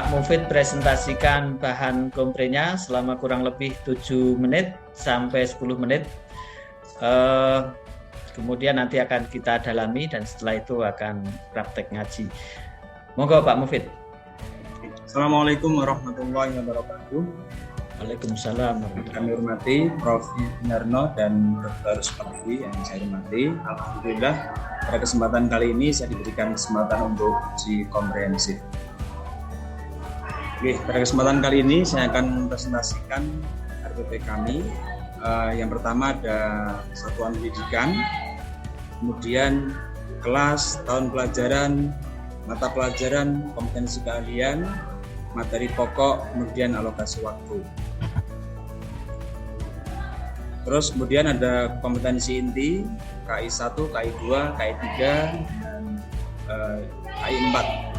Pak Mufid presentasikan bahan komprenya selama kurang lebih 7 menit sampai 10 menit. Kemudian nanti akan kita dalami dan setelah itu akan praktek ngaji. Monggo Pak Mufid. Assalamualaikum warahmatullahi wabarakatuh. Waalaikumsalam. Kami hormati Prof. Narno dan Dr. Sukabdi yang saya hormati. Alhamdulillah pada kesempatan kali ini saya diberikan kesempatan untuk uji komprehensif. Oke, pada kesempatan kali ini saya akan presentasikan RPP kami. Yang pertama ada satuan pendidikan, kemudian kelas, tahun pelajaran, mata pelajaran, kompetensi keahlian, materi pokok, kemudian alokasi waktu. Terus kemudian ada kompetensi inti, KI 1, KI 2, KI 3, dan KI 4.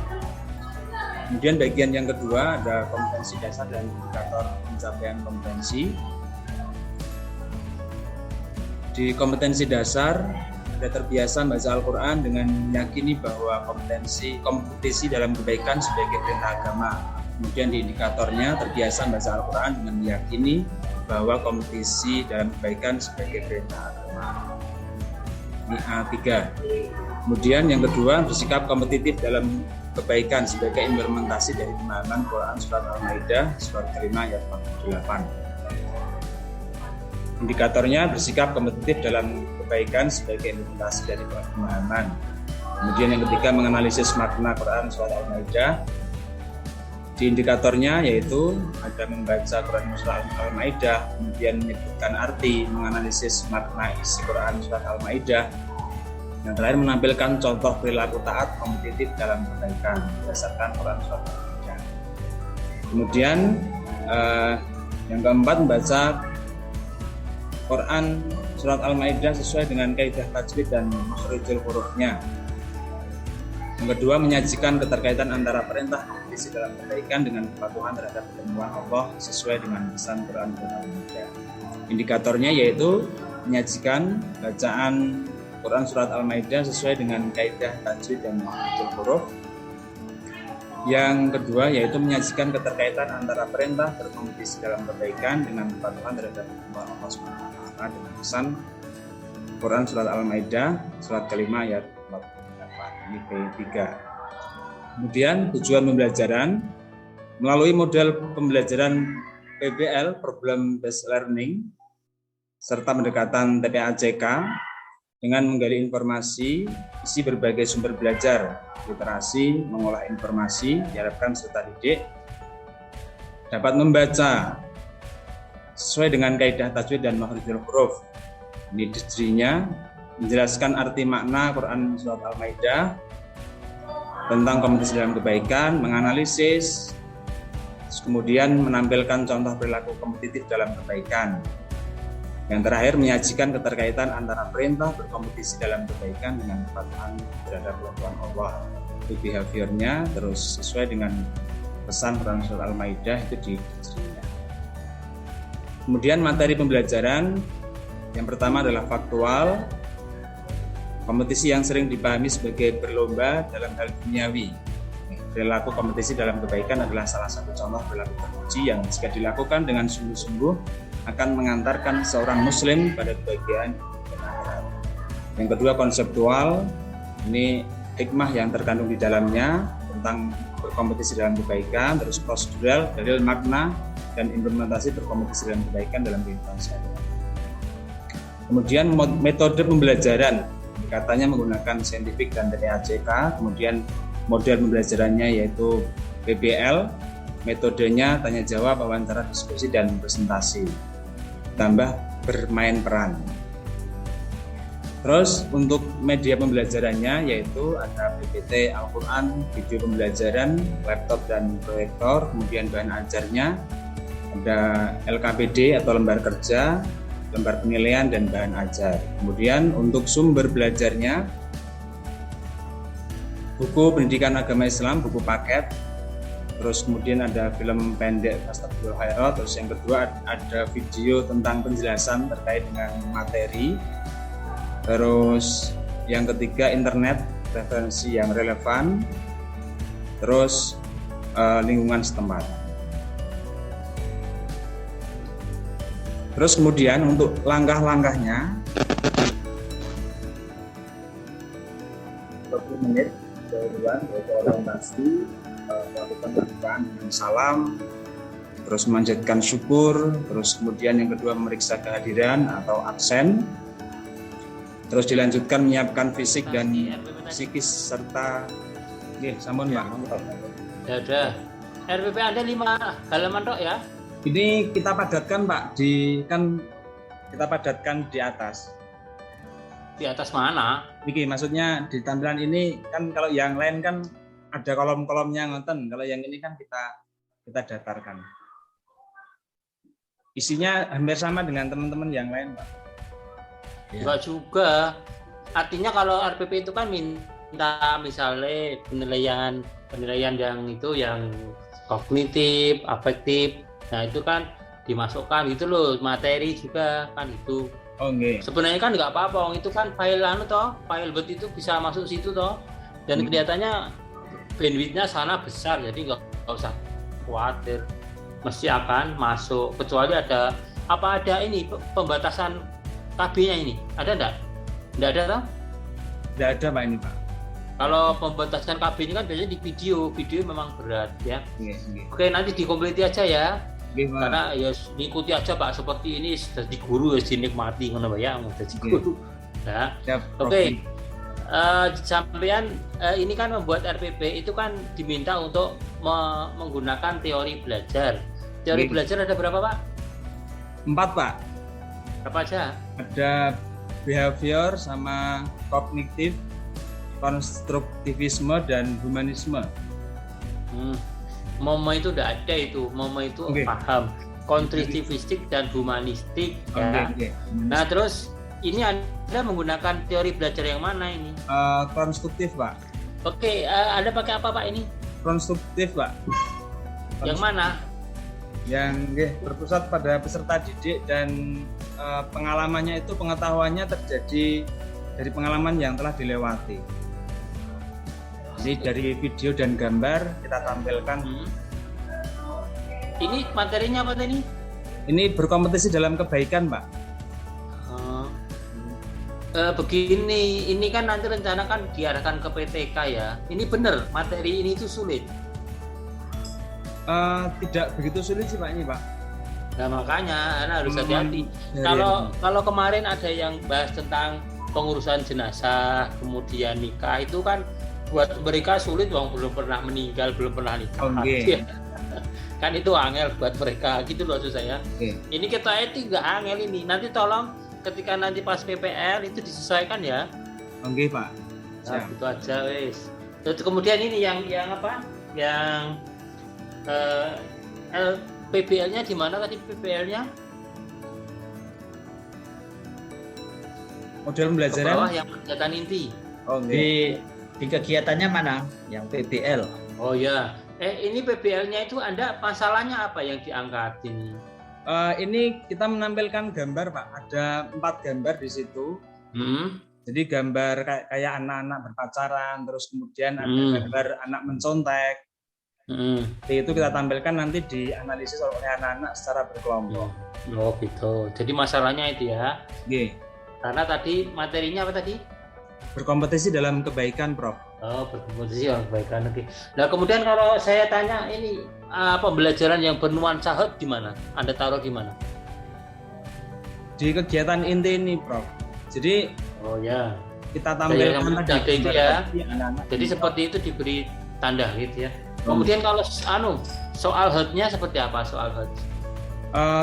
Kemudian bagian yang kedua ada kompetensi dasar dan indikator pencapaian kompetensi. Di kompetensi dasar ada terbiasa membaca Al-Quran dengan meyakini bahwa kompetisi dalam kebaikan sebagai perintah agama. Kemudian di indikatornya terbiasa membaca Al-Quran dengan meyakini bahwa kompetisi dalam kebaikan sebagai perintah agama. Ini A3. Kemudian yang kedua bersikap kompetitif dalam kebaikan sebagai implementasi dari pemahaman Quran Surat Al-Maidah surat kelima ayat 48. Indikatornya bersikap kompetitif dalam kebaikan sebagai implementasi dari pemahaman. Kemudian yang ketiga menganalisis makna Quran Surat Al-Maidah. Di indikatornya yaitu ada membaca Quran Surat Al-Maidah, kemudian menyebutkan arti, menganalisis makna isi Quran Surat Al-Maidah. Yang terakhir menampilkan contoh perilaku taat kompetitif dalam kebaikan berdasarkan Quran Surat Al-Maidah. Kemudian yang keempat membaca Quran Surat Al-Maidah sesuai dengan kaidah tajwid dan makhrijul hurufnya. Yang kedua menyajikan keterkaitan antara perintah kompetisi dalam kebaikan dengan kepatuhan terhadap ketentuan Allah sesuai dengan pesan Quran Surat Al-Maidah. Indikatornya yaitu menyajikan bacaan Quran Surat Al-Maidah sesuai dengan kaidah tajwid dan makhrijul huruf. Yang kedua yaitu menyajikan keterkaitan antara perintah berkompetisi dalam kebaikan dengan kepatuhan terhadap ketentuan Allah SWT dengan pesan Quran Surat Al-Maidah surat kelima ayat 48. Ini P3. Kemudian tujuan pembelajaran melalui model pembelajaran PBL Problem Based Learning serta pendekatan TPACK dengan menggali informasi, isi berbagai sumber belajar, literasi, mengolah informasi, diharapkan peserta didik dapat membaca sesuai dengan kaidah tajwid dan makhrijul huruf. Ini dirinya menjelaskan arti makna Quran Surat Al-Maidah tentang kompetisi dalam kebaikan, menganalisis, kemudian menampilkan contoh perilaku kompetitif dalam kebaikan. Yang terakhir menyajikan keterkaitan antara perintah berkompetisi dalam kebaikan dengan kepatuhan terhadap ketentuan Allah. Itu behaviornya terus sesuai dengan pesan Quran Surat Al-Maidah itu di dirinya. Kemudian materi pembelajaran yang pertama adalah faktual, kompetisi yang sering dipahami sebagai berlomba dalam hal duniawi. Perilaku kompetisi dalam kebaikan adalah salah satu contoh perilaku terpuji yang jika dilakukan dengan sungguh-sungguh akan mengantarkan seorang muslim pada kebahagiaan dan akhirat. Yang kedua konseptual, ini hikmah yang terkandung di dalamnya tentang berkompetisi dalam kebaikan, terus prosedural, dalil makna dan implementasi berkompetisi dalam kebaikan dalam kehidupan sehari-hari. Kemudian metode pembelajaran, katanya menggunakan saintifik dan TPACK, kemudian model pembelajarannya yaitu PBL, metodenya tanya jawab, wawancara, diskusi, dan presentasi, tambah bermain peran. Terus untuk media pembelajarannya yaitu ada PPT Al-Quran, video pembelajaran, laptop dan proyektor, kemudian bahan ajarnya ada LKPD atau lembar kerja, lembar penilaian, dan bahan ajar. Kemudian untuk sumber belajarnya buku pendidikan agama Islam, buku paket, terus kemudian ada film pendek Astagfirullah Khairat, terus yang kedua ada video tentang penjelasan terkait dengan materi, terus yang ketiga internet referensi yang relevan, terus lingkungan setempat. Terus kemudian untuk langkah-langkahnya 20 menit dahuluan orientasi, melakukan dengan salam, terus memanjatkan syukur, terus kemudian yang kedua memeriksa kehadiran atau absen, terus dilanjutkan menyiapkan fisik dan psikis serta sampun ya. Ya udah. RPP Anda 5 halaman tok ya? Ini kita padatkan Pak, kita padatkan di atas. Di atas mana? Niki maksudnya di tampilan ini kan kalau yang lain kan ada kolom-kolomnya ngoten, kalau yang ini kan kita datarkan. Isinya hampir sama dengan teman-teman yang lain, Pak. Enggak juga. Artinya kalau RPP itu kan minta misalnya penilaian yang itu yang kognitif, afektif. Nah, itu kan dimasukkan gitu loh, materi juga kan itu. Oh, nggih. Sebenarnya kan nggak apa-apa, itu kan file file Word itu bisa masuk situ toh. Dan kelihatannya bandwidth-nya sana besar, jadi nggak usah khawatir. Mesti akan masuk, kecuali ada ini pembatasan KB-nya ini. Ada enggak? Enggak ada toh? Enggak ada Pak ini, Pak. Kalau pembatasan KB ini kan biasanya di video memang berat ya. Nggih. Oke, nanti dikompleti aja ya. Karena ya diikuti aja Pak, seperti ini jadi guru ya dinikmati ngono ya, jadi guru. Nah, oke. Sampean ini kan membuat RPP itu kan diminta untuk menggunakan teori belajar. Teori belajar ada berapa Pak? 4 Pak. Apa aja? Ada behavior sama kognitif, konstruktivisme dan humanisme. Momo itu udah ada itu, Momo itu paham konstruktivistik dan humanistik ya. Nah terus ini Anda menggunakan teori belajar yang mana ini? Konstruktif Pak. Oke, Anda pakai apa Pak ini? Konstruktif Pak. Yang mana? Yang berpusat pada peserta didik dan pengalamannya itu pengetahuannya terjadi dari pengalaman yang telah dilewati. Ini dari video dan gambar kita tampilkan. Ini materinya apa tadi? Ini berkompetisi dalam kebaikan, Pak. Begini, ini kan nanti rencana kan diarahkan ke PTK ya. Ini benar, materi ini itu sulit. Tidak begitu sulit sih Pak ini, Pak. Nah makanya Anda harus hati-hati. Kalau kemarin ada yang bahas tentang pengurusan jenazah, kemudian nikah, itu kan buat mereka sulit, belum pernah meninggal, belum pernah nikah. Kan itu angel buat mereka, gitu loh maksud saya. Ini kita etik nggak angel ini. Nanti tolong ketika nanti pas PPL itu disesuaikan ya. Oke Pak. Nah, itu aja wes. Terus kemudian ini yang apa? Yang PBL-nya di mana tadi PBL-nya? Model pembelajaran. Bawah yang kegiatan inti. Di kegiatannya mana? Yang PBL. Oh ya. Ini PBL-nya itu Anda masalahnya apa yang diangkat ini? Ini kita menampilkan gambar Pak. Ada 4 gambar di situ. Jadi gambar kayak anak-anak berpacaran, terus kemudian ada gambar anak mencontek. Itu kita tampilkan nanti dianalisis oleh anak-anak secara berkelompok. Oh gitu. Jadi masalahnya itu ya. Karena tadi materinya apa tadi? Berkompetisi dalam kebaikan, Prof. Oh, berkompetisi dalam kebaikan. Oke. Nah, kemudian kalau saya tanya ini pembelajaran yang bernuansa hot di mana? Anda taruh di mana? Di kegiatan inti ini, Prof. Jadi kita tampilkan tadi itu ya. Jadi seperti itu diberi tanda gitu ya. Kemudian kalau soal hot-nya seperti apa soal hot?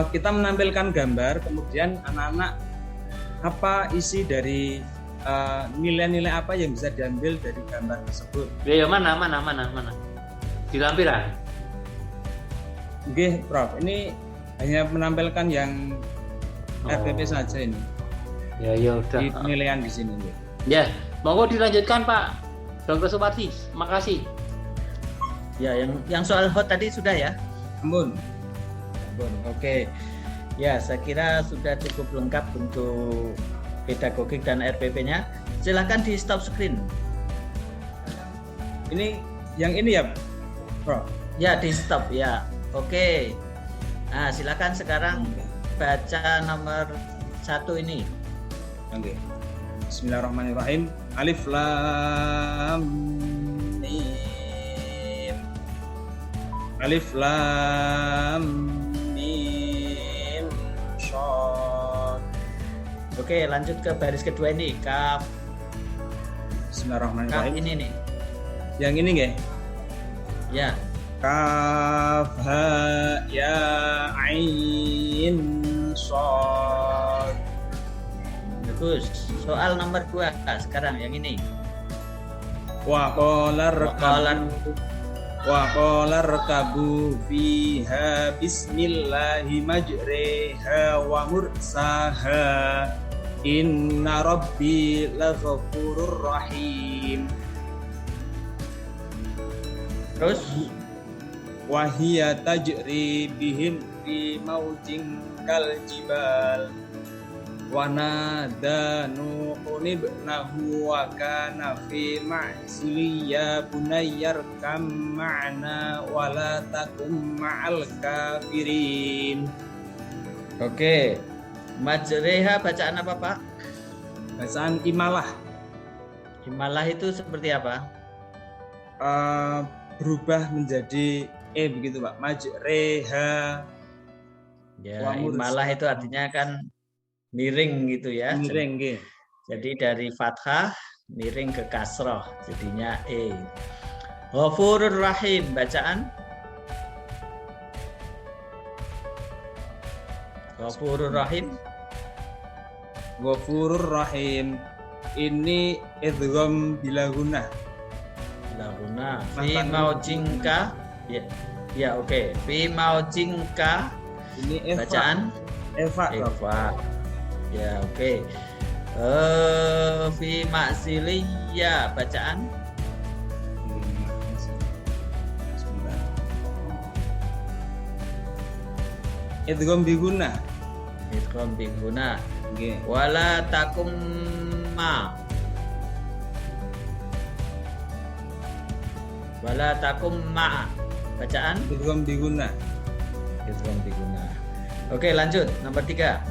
Kita menampilkan gambar, kemudian anak-anak apa isi dari nilai-nilai apa yang bisa diambil dari gambar tersebut. Ya mana? Di lampiran. Oke, Prof. Ini hanya menampilkan yang RPP saja ini. Ya udah. Di penilaian di sini. Ya, monggo dilanjutkan Pak Dr. Suparti. Makasih. Ya, yang soal hot tadi sudah ya? Ampun. Oke. Ya, saya kira sudah cukup lengkap untuk pedagogik dan RPP-nya. Silakan di stop screen. Ini yang ini ya, Bro. Ya, di stop ya. Oke. Nah, silakan sekarang baca nomor 1 ini. Oke. Bismillahirrahmanirrahim. Alif lam mim. Alif lam mim shad. Oke, lanjut ke baris kedua ini. Kaf. Kaf Bismillahirrahmanirrahim. ini nih. Yang ini nggih. Ya. Kaf ha ya ain shad. Bagus. Soal nomor 2 sekarang yang ini. Wa qala Qala rakabu fiha bismillahi majriha wa mursaha inna rabbi laghafurur rahim. Terus Wa hiya tajri bihim fi maujin kal jibal wa nada nuhun ibnahu wa kana fi ma'zili ya bunayyar kam ma'na wa la takum ma'al kafirin. oke. Majreha bacaan apa, Pak? Bacaan imalah. Himalah itu seperti apa? Berubah menjadi begitu Pak. Majreha Ya, Wa mursa. himalah itu artinya kan miring gitu ya. miring nggih. Jadi dari fathah miring ke kasroh, jadinya e. Ghafurur Rahim bacaan. Ghafurur Rahim. Ghafurur Rahim. Ini idgham bila gunnah. Lahuna. Fi Makan. maujingka. Ya, ya oke. Fi maujingka Ini Eva. bacaan. Eva. Eva. Ya oke. Fi maksiliya bacaan. Idgham bi gunnah. Idgham bi gunnah. Nggih. Wala takum ma. Wala takum ma. Bacaan Idgham bi gunnah. idgham bi gunnah. Oke, lanjut nomor 3.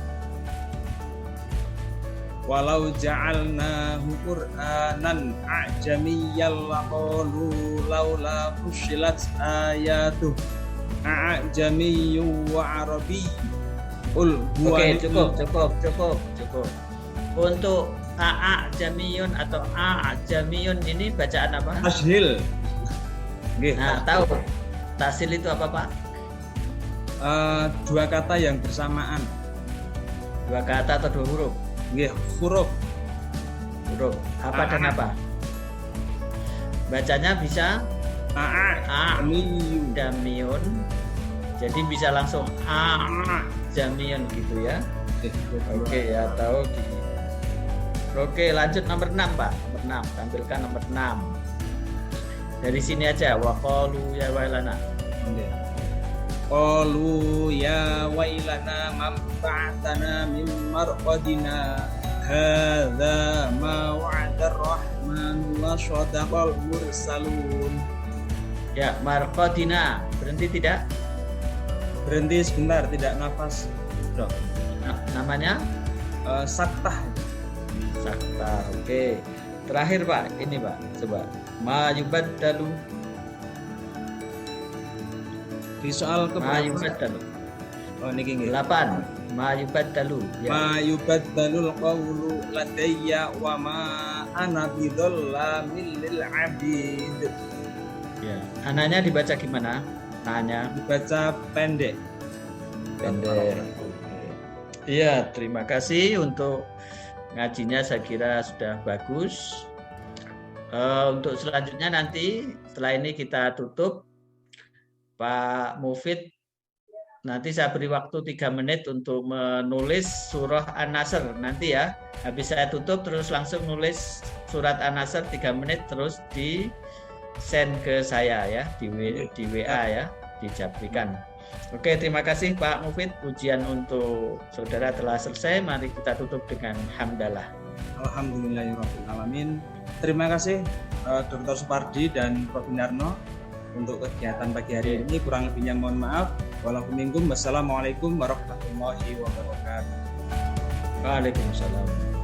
Walau ja'alnahu Qur'anan a'jamiyyan laqalu laula fussilat ayatuh a'jamiyyun wa arabiy. Oke, cukup. Untuk jamiyun atau jamiyun ini bacaan apa? Ashil. Nggih. Nah, tahu. Tasil itu apa, Pak? Dua kata yang bersamaan. 2 kata atau 2 huruf? Nggih, huruf. Huruf. Apa dan apa? Bacanya bisa A'jamiyyun. jamiyun. Jadi bisa langsung jamiyun gitu ya. Oke, ya tahu di. Oke, lanjut nomor 6, Pak. Nomor 6, tampilkan nomor 6. Dari sini aja, wa qalu ya wailana. Qalu ya wailana man ba'athana min marqadina hadza ma wa'ada ar-rahman wa sadaqal mursalun. Ya, marqadina. Berhenti tidak? Berhenti sebentar, tidak nafas. Dok. Namanya Saktah. sakta. Oke. Terakhir, Pak. Ini, Pak. Coba. Ma yubaddalu. Di soal Ma keberapa? yubaddalu. Oh niki nggih. 8. Ma yubaddalu. Ya. Ma yubaddalul qawlu ladayya wa ma ana bidzallamin lil 'abid. Ya. Ananya dibaca gimana? Nanya Dibaca pendek. pendek. Iya, terima kasih untuk ngajinya, saya kira sudah bagus. Untuk selanjutnya nanti setelah ini kita tutup, Pak Mufid. Nanti saya beri waktu 3 menit untuk menulis surah An-Nasr nanti ya. Habis saya tutup terus langsung nulis surat An-Nasr 3 menit terus di send ke saya ya di WA ya, dijabrikan. Oke, terima kasih Pak Mufid. Ujian untuk saudara telah selesai. Mari kita tutup dengan hamdalah. Alhamdulillahirrahmanirrahim. Terima kasih Dr. Supardi dan Prof. Narno untuk kegiatan pagi hari ini. Kurang lebihnya mohon maaf. Wassalamualaikum warahmatullahi wabarakatuh. Waalaikumsalam.